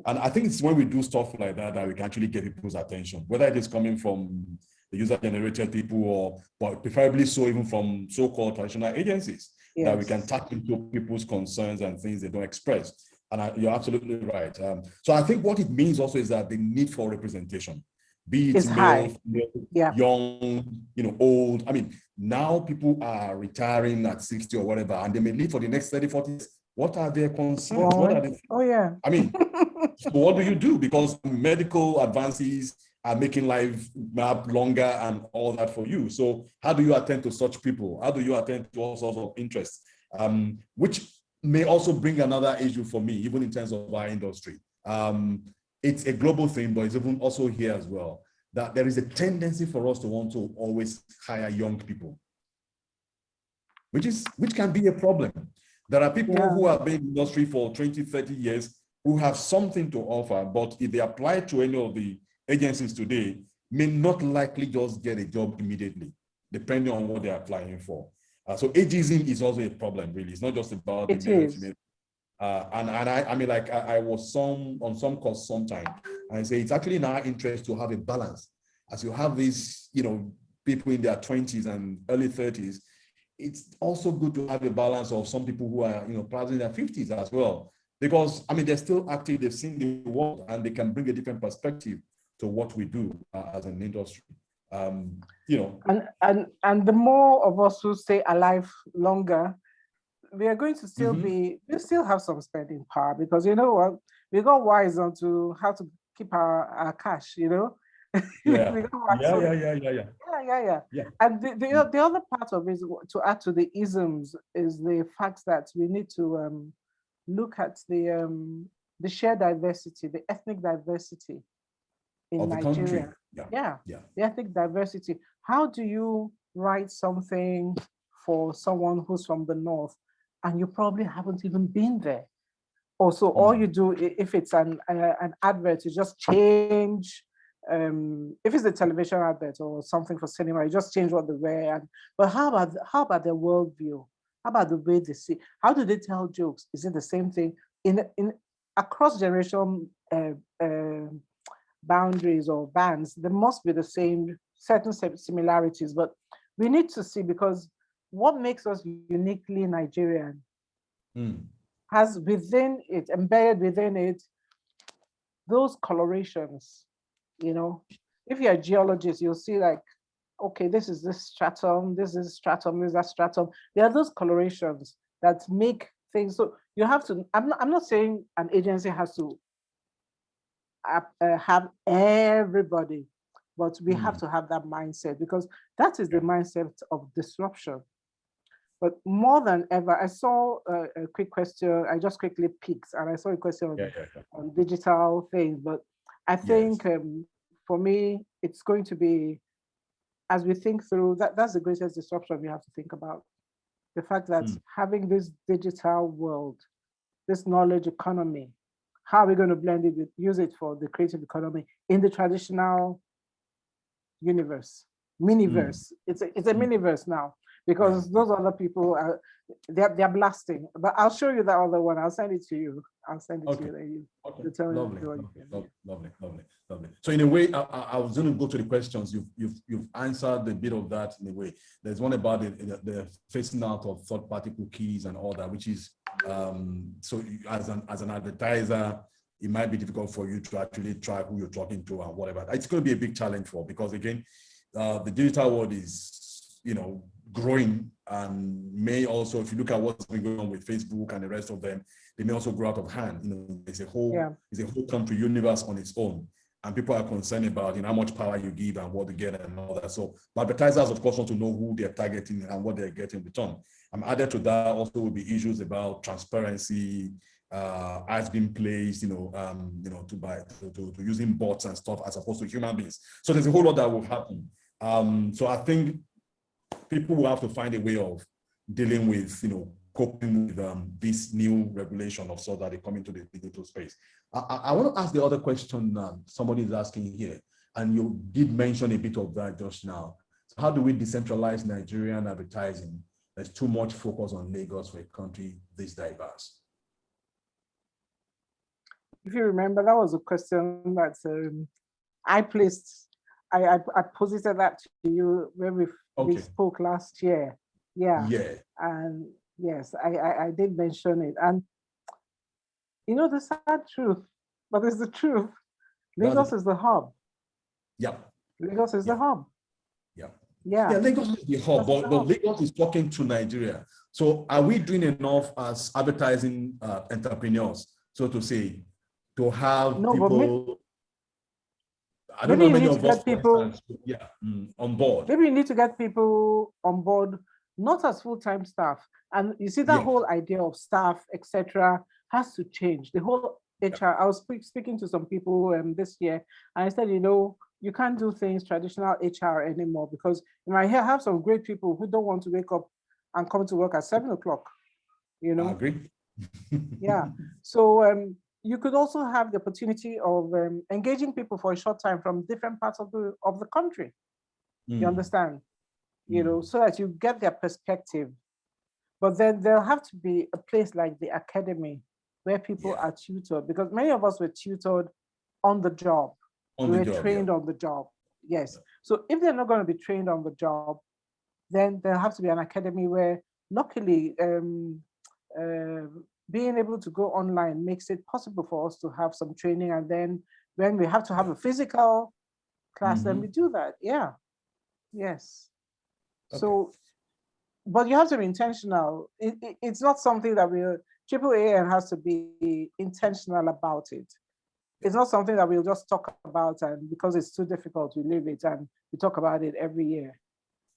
And I think it's when we do stuff like that that we can actually get people's attention, whether it is coming from the user-generated people but preferably so even from so-called traditional agencies, that we can tap into people's concerns and things they don't express. And you're absolutely right. So I think what it means also is that the need for representation, be it male, young, old. I mean, now people are retiring at 60 or whatever, and they may live for the next 30, 40 years. What are their concerns? What are they? Oh, yeah. I mean, so what do you do? Because medical advances are making life longer and all that for you. So how do you attend to such people? How do you attend to all sorts of interests? Which may also bring another issue for me, even in terms of our industry. It's a global thing, but it's even also here as well, that there is a tendency for us to want to always hire young people, which can be a problem. There are people who have been in the industry for 20, 30 years who have something to offer, but if they apply to any of the agencies today, may not likely just get a job immediately, depending on what they're applying for. So ageism is also a problem, really. It's not just about the male and female. I mean, like I was on some course sometime, and I say it's actually in our interest to have a balance. As you have these, people in their 20s and early 30s, it's also good to have a balance of some people who are, perhaps in their 50s as well. Because, I mean, they're still active, they've seen the world, and they can bring a different perspective to what we do as an industry. And the more of us who stay alive longer, we are going to still we still have some spending power, because you know what, we got wise onto how to keep our cash, Yeah. Yeah. And the other part of it, to add to the isms, is the fact that we need to look at the shared diversity, the ethnic diversity in Nigeria. The ethnic diversity. How do you write something for someone who's from the north and you probably haven't even been there? Also, all you do, if it's an advert, you just change. If it's a television advert or something for cinema, you just change what they wear. But how about their worldview? How about the way they see? How do they tell jokes? Is it the same thing in across generation boundaries or bands? There must be the same certain similarities, but we need to see, because what makes us uniquely Nigerian has within it, embedded within it, those colorations. If you're a geologist, you'll see like, okay, this is this stratum, this is stratum, this is that stratum. There are those colorations that make things. So you have to, I'm not saying an agency has to have everybody, but we have to have that mindset, because that is the mindset of disruption. But more than ever, I saw a quick question, I just quickly picked, and I saw a question on digital things, but I think for me, it's going to be, as we think through, that's the greatest disruption we have to think about. The fact that having this digital world, this knowledge economy, how are we going to blend it, use it for the creative economy in the traditional universe, miniverse. It's a miniverse now, because those other people are, they're blasting. But I'll show you that other one. I'll send it to you. I'll send it to you. Lovely. So in a way, I was going to go to the questions. You've answered a bit of that in a way. There's one about the phasing out of third-party cookies and all that, which is so as an advertiser, it might be difficult for you to actually track who you're talking to and whatever. It's going to be a big challenge because again, the digital world is growing, and may also, if you look at what's been going on with Facebook and the rest of them, they may also grow out of hand. You know, it's a whole country universe on its own. And people are concerned about, you know, how much power you give and what they get and all that. So advertisers, of course, want to know who they're targeting and what they're getting in return. Added to that also will be issues about transparency, ads being placed, to using bots and stuff as opposed to human beings. So there's a whole lot that will happen. So I think people will have to find a way of dealing with, coping with this new regulation of sort that they come into the digital space. I want to ask the other question somebody is asking here, and you did mention a bit of that just now. So how do we decentralize Nigerian advertising? There's too much focus on Lagos for a country this diverse. If you remember, that was a question that I posited that to you when we spoke last year. Yeah. And yes, I did mention it. And you know the sad truth, but it's the truth. Lagos is the hub. Yeah. Lagos is the hub. Yeah, Lagos is the hub, but Lagos is talking to Nigeria. So are we doing enough as advertising entrepreneurs, so to say, to have people? I don't know many of us, on board. Maybe you need to get people on board, not as full-time staff. And you see that whole idea of staff, etc., has to change. The whole HR. I was speaking to some people this year, and I said, you can't do things traditional HR anymore, because you might have some great people who don't want to wake up and come to work at 7 o'clock. I agree. Yeah. So you could also have the opportunity of engaging people for a short time from different parts of the country. You understand? So that you get their perspective. But then there'll have to be a place like the academy where people are tutored, because many of us were tutored on the job. We were trained on the job. Yes. So if they're not going to be trained on the job, then there'll have to be an academy where, luckily, being able to go online makes it possible for us to have some training. And then when we have to have a physical class, then we do that. Yeah. Yes. Okay. So, but you have to be intentional. It's not something that AAAN has to be intentional about it. It's not something that we'll just talk about, and because it's too difficult, we leave it and we talk about it every year.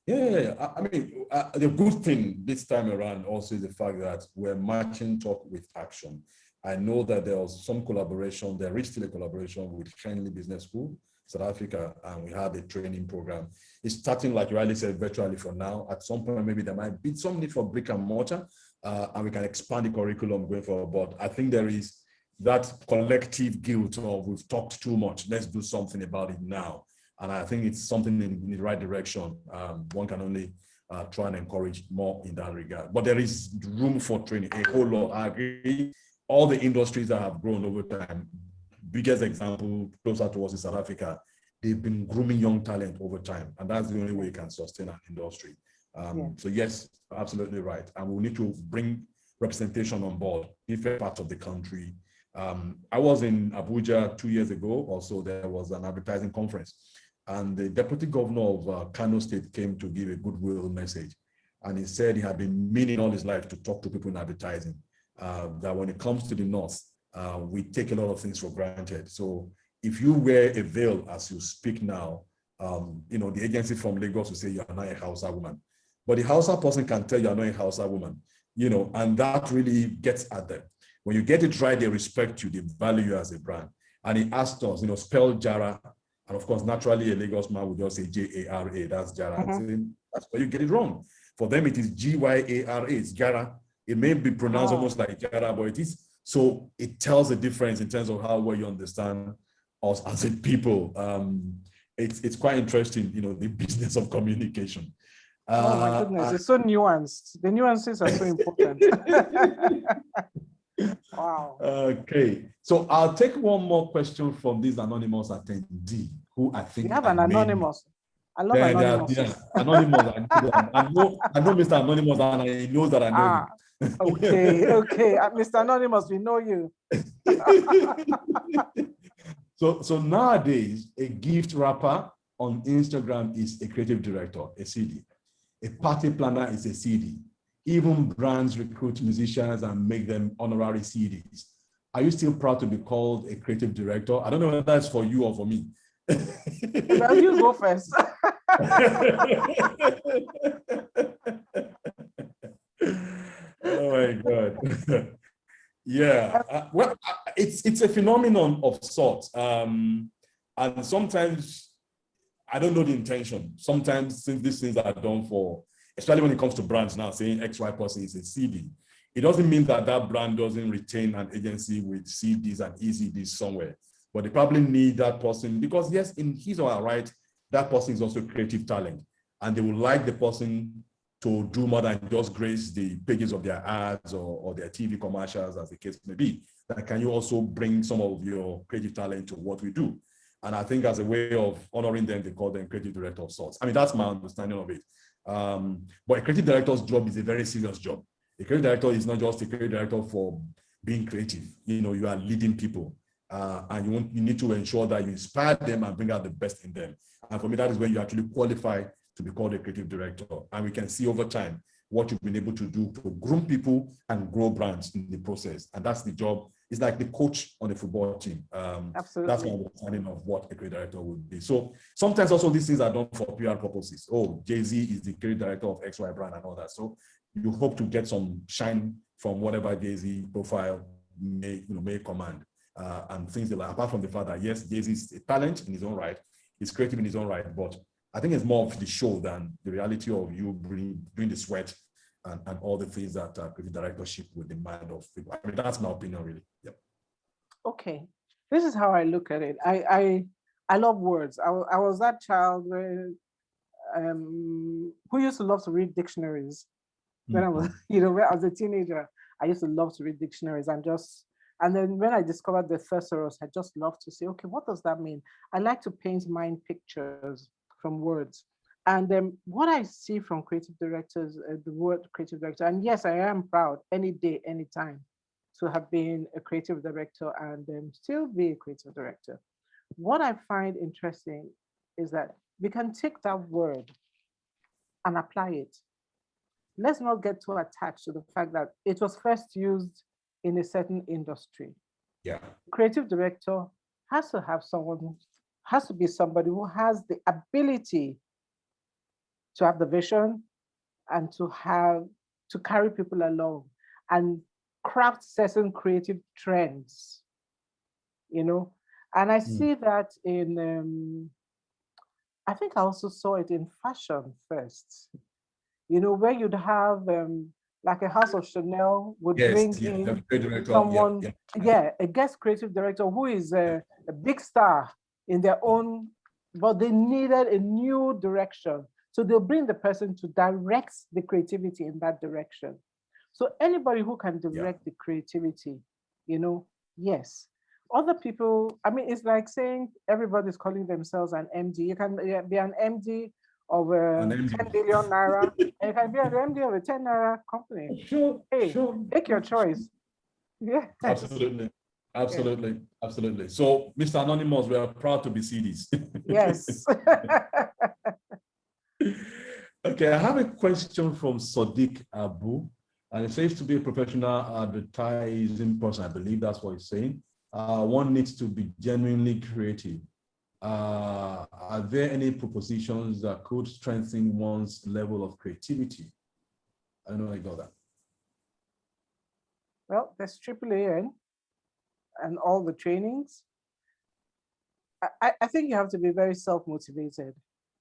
Yeah. I mean, the good thing this time around also is the fact that we're matching talk with action. I know that there was some collaboration, there is still a collaboration with Friendly Business School, South Africa, and we had a training program. It's starting, like you rightly said, virtually for now. At some point, maybe there might be some need for brick and mortar, and we can expand the curriculum going forward. But I think there is that collective guilt of we've talked too much, let's do something about it now. And I think it's something in the right direction. One can only try and encourage more in that regard. But there is room for training, a whole lot. I agree. All the industries that have grown over time, biggest example closer to us in South Africa, they've been grooming young talent over time. And that's the only way you can sustain an industry. So yes, absolutely right. And we need to bring representation on board, different parts of the country. I was in Abuja 2 years ago or so. There was an advertising conference, and the deputy governor of Kano State came to give a goodwill message. And he said he had been meaning all his life to talk to people in advertising, that when it comes to the North, we take a lot of things for granted. So if you wear a veil as you speak now, the agency from Lagos will say you're not a Hausa woman. But the Hausa person can tell you're not a Hausa woman, and that really gets at them. When you get it right, they respect you, they value you as a brand. And he asked us, spell Jara. And of course, naturally, a Lagos man would just say J-A-R-A, that's Jara. That's why you get it wrong. For them, it is G-Y-A-R-A, it's Jara. It may be pronounced almost like Jara, but it is. So it tells the difference in terms of how well you understand us as a people. It's quite interesting, the business of communication. Oh my goodness, it's so nuanced. The nuances are so important. Wow. Okay, so I'll take one more question from this anonymous attendee, who I think we have an anonymous. I love anonymous. Anonymous. I know Mr. Anonymous, and he knows that I know him. Okay. Mr. Anonymous, we know you. So nowadays, a gift wrapper on Instagram is a creative director, a CD. A party planner is a CD. even brands recruit musicians and make them honorary CDs. Are you still proud to be called a creative director? I don't know whether that's for you or for me. Well, you go first. Oh my God. Yeah, well, it's a phenomenon of sorts. And sometimes I don't know the intention. Sometimes since these things are done for, especially when it comes to brands now, saying XY person is a CD, it doesn't mean that that brand doesn't retain an agency with CDs and ECDs somewhere. But they probably need that person because, yes, in his or her right, that person is also creative talent. And they would like the person to do more than just grace the pages of their ads or their TV commercials, as the case may be. That can you also bring some of your creative talent to what we do? And I think as a way of honoring them, they call them creative director of sorts. I mean, that's my understanding of it. But a creative director's job is a very serious job. A creative director is not just a creative director for being creative. You know, you are leading people. And you need to ensure that you inspire them and bring out the best in them. And for me, that is when you actually qualify to be called a creative director. And we can see over time what you've been able to do to groom people and grow brands in the process. And that's the job. It's like the coach on the football team. Absolutely. That's my understanding of what a creative director would be. So sometimes also these things are done for PR purposes. Oh, Jay-Z is the creative director of XY brand and all that. So you hope to get some shine from whatever Jay-Z profile may command. And things like, apart from the fact that yes, Jay-Z is a talent in his own right, he's creative in his own right, but I think it's more of the show than the reality of you doing the sweat and all the things that creative directorship would demand of people. I mean, that's my opinion, really. Yep. Okay, this is how I look at it. I love words. I was that child where, who used to love to read dictionaries. When I was, when I was a teenager, I used to love to read dictionaries and then when I discovered the thesaurus, I just loved to say, okay, what does that mean? I like to paint mind pictures from words. And what I see from creative directors, the word creative director, and yes, I am proud any day, anytime to have been a creative director and still be a creative director. What I find interesting is that we can take that word and apply it. Let's not get too attached to the fact that it was first used in a certain industry. Yeah. Creative director has to be somebody who has the ability to have the vision and to carry people along and craft certain creative trends, And I see that in, I think I also saw it in fashion first, where you'd have like a House of Chanel would bring in someone, a guest creative director who is a big star in their own, but they needed a new direction. So they'll bring the person to direct the creativity in that direction. So anybody who can direct the creativity, yes. Other people, I mean, it's like saying everybody's calling themselves an MD. You can be an MD of 10 billion naira, and you can be an MD of a 10 naira company. Sure, hey, sure. Make your choice. Yeah. Absolutely. Absolutely. Absolutely. So, Mr. Anonymous, we are proud to be CDs. Yes. Okay, I have a question from Sadiq Abu, and it says to be a professional advertising person. I believe that's what he's saying. One needs to be genuinely creative. Are there any propositions that could strengthen one's level of creativity? I don't know I got that. Well, there's AAAN and all the trainings. I think you have to be very self-motivated.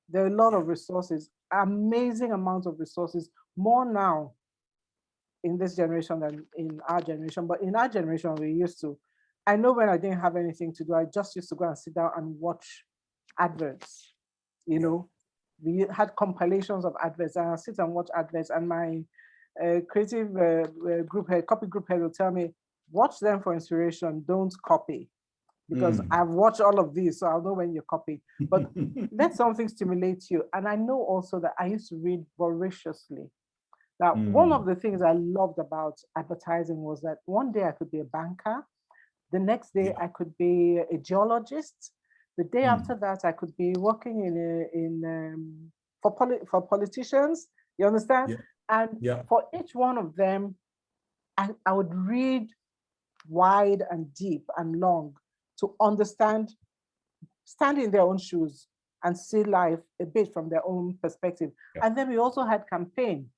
There are a lot of resources, amazing amounts of resources, more now in this generation than in our generation. But in our generation, we used to, I know when I didn't have anything to do, I just used to go and sit down and watch adverts. We had compilations of adverts, and I sit and watch adverts, and my creative group head, copy group head will tell me, watch them for inspiration, don't copy. Because I've watched all of these, so I'll know when you copy. But let something stimulate you. And I know also that I used to read voraciously. Now, one of the things I loved about advertising was that one day I could be a banker. The next day I could be a geologist. The day after that, I could be working for politicians. You understand? And for each one of them, I would read wide and deep and long to understand, stand in their own shoes and see life a bit from their own perspective. And then we also had campaign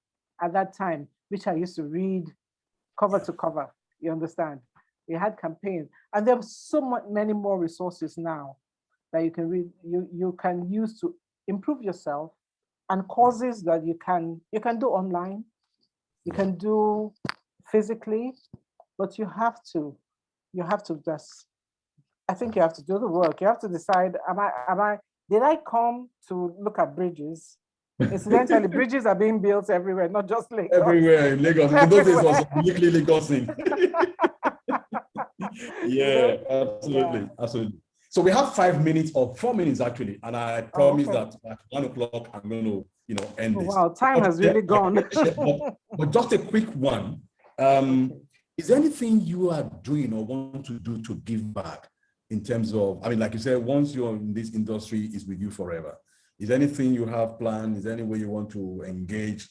at that time, which I used to read cover to cover, you understand? We had campaigns, and there are so many more resources now that you can read, you can use to improve yourself, and courses that you can do online, you can do physically, but you have to just, I think you have to do the work. You have to decide, did I come to look at bridges? Incidentally, bridges are being built everywhere, not just Lagos. Everywhere in Lagos. In those days, it was uniquely Lagosing. Absolutely. Absolutely. So we have 5 minutes or 4 minutes actually, and I promise that at 1 o'clock I'm going to, end this. Wow, time has really gone. but just a quick one. Is there anything you are doing or want to do to give back in terms of, like you said, once you're in this industry, it's with you forever. Is there anything you have planned? Is there any way you want to engage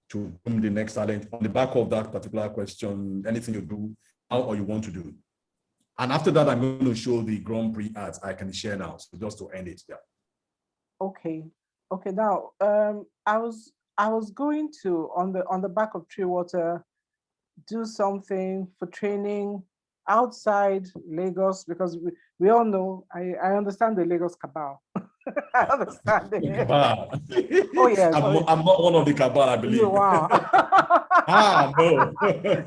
to bring the next talent on the back of that particular question? Anything you do now or you want to do? And after that, I'm going to show the Grand Prix ads I can share now. So just to end it, Okay. Now, I was going to on the back of TreeWater do something for training outside Lagos, because we all know, I understand the Lagos cabal. I understand it. Cabal. Oh yes. I'm not one of the cabal, I believe. You are. No.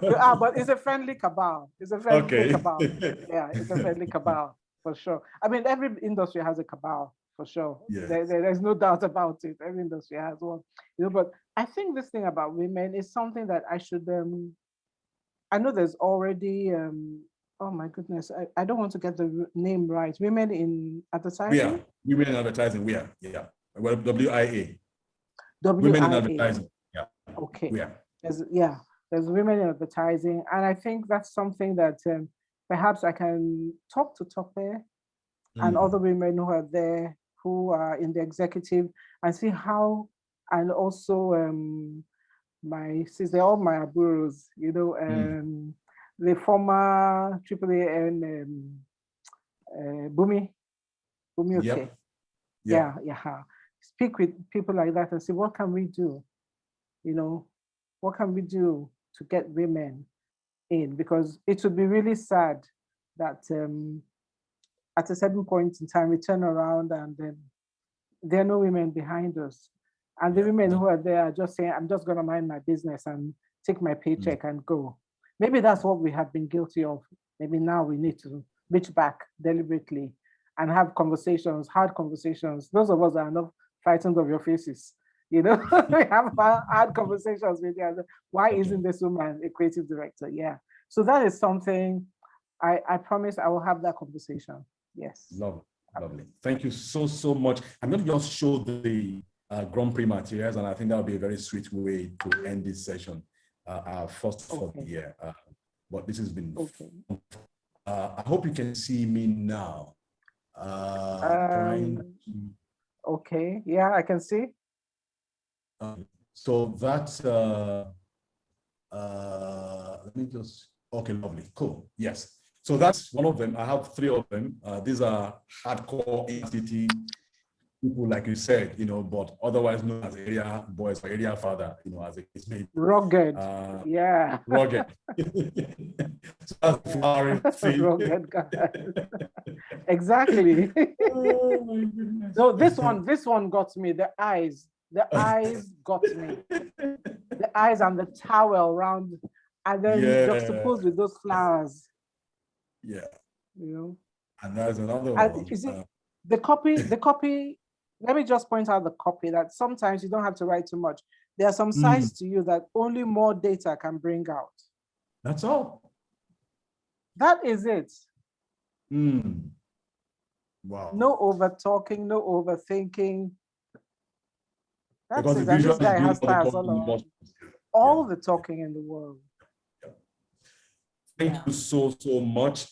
You are, but it's a friendly cabal. It's a friendly cabal. Yeah, it's a friendly cabal for sure. Every industry has a cabal for sure. Yeah. There's no doubt about it. Every industry has one. But I think this thing about women is something that I should. I know there's already. Oh my goodness, I don't want to get the name right. Women in advertising? Women in advertising, we are. Well, WIA. Women in advertising, Okay. Yeah. There's women in advertising. And I think that's something that perhaps I can talk to Tope and other women who are there, who are in the executive, and see how, and also since they're all my aburos, the former AAA Bumi, okay. Yeah. Speak with people like that and say, what can we do? What can we do to get women in? Because it would be really sad that at a certain point in time, we turn around and there are no women behind us. And the women who are there are just saying, I'm just going to mind my business and take my paycheck and go. Maybe that's what we have been guilty of. Maybe now we need to reach back deliberately and have conversations, hard conversations. Those of us that are not frightened of your faces, we have hard conversations with you. Why isn't this woman a creative director? Yeah. So that is something I promise I will have that conversation. Yes. Lovely. Thank you so much. I'm going to just show the Grand Prix materials, and I think that would be a very sweet way to end this session. Our first for the year, but this has been I hope you can see me now. Okay, yeah, I can see. So that's let me just, lovely, cool, yes. So that's one of them. I have 3 of them. These are hardcore ICT people, like you said, but otherwise known as area boys or area father, as a case may be. Rugged. Rugged. So that's rugged guy. Exactly. Oh my goodness. So this one got me. The eyes got me. The eyes and the towel around, and then juxtaposed with those flowers. Yeah. And there's another one. You see, the copy. Let me just point out the copy that sometimes you don't have to write too much. There are some sides to you that only more data can bring out. That's all. That is it. Wow. No over talking, no overthinking. That's it. And this guy has stars all the talking in the world. Thank you so much.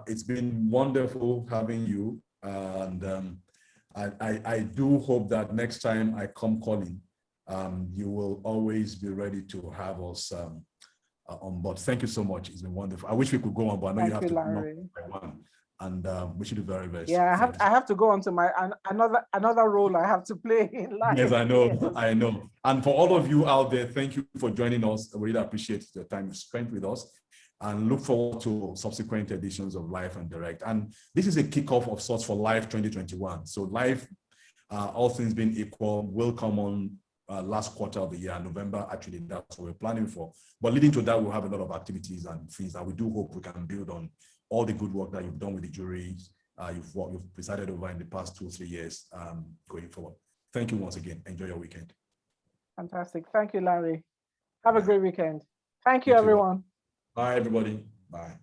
It's been wonderful having you. And I do hope that next time I come calling, you will always be ready to have us on board. Thank you so much. It's been wonderful. I wish we could go on, but I know you have to knock by one. And we should do very best. Yeah, I have to go on to my another role I have to play in life. Yes, I know, Yes. I know. And for all of you out there, thank you for joining us. I really appreciate the time you spent with us, and look forward to subsequent editions of LAIF and Direct. And this is a kickoff of sorts for LAIF 2021. So LAIF, all things being equal, will come on last quarter of the year, November. Actually, that's what we're planning for. But leading to that, we'll have a lot of activities and things that we do hope we can build on all the good work that you've done with the juries, you've presided over in the past 2 or 3 years going forward. Thank you once again. Enjoy your weekend. Fantastic. Thank you, Larry. Have a great weekend. Thank you, everyone. Bye, everybody. Bye.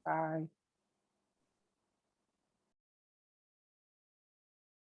Bye.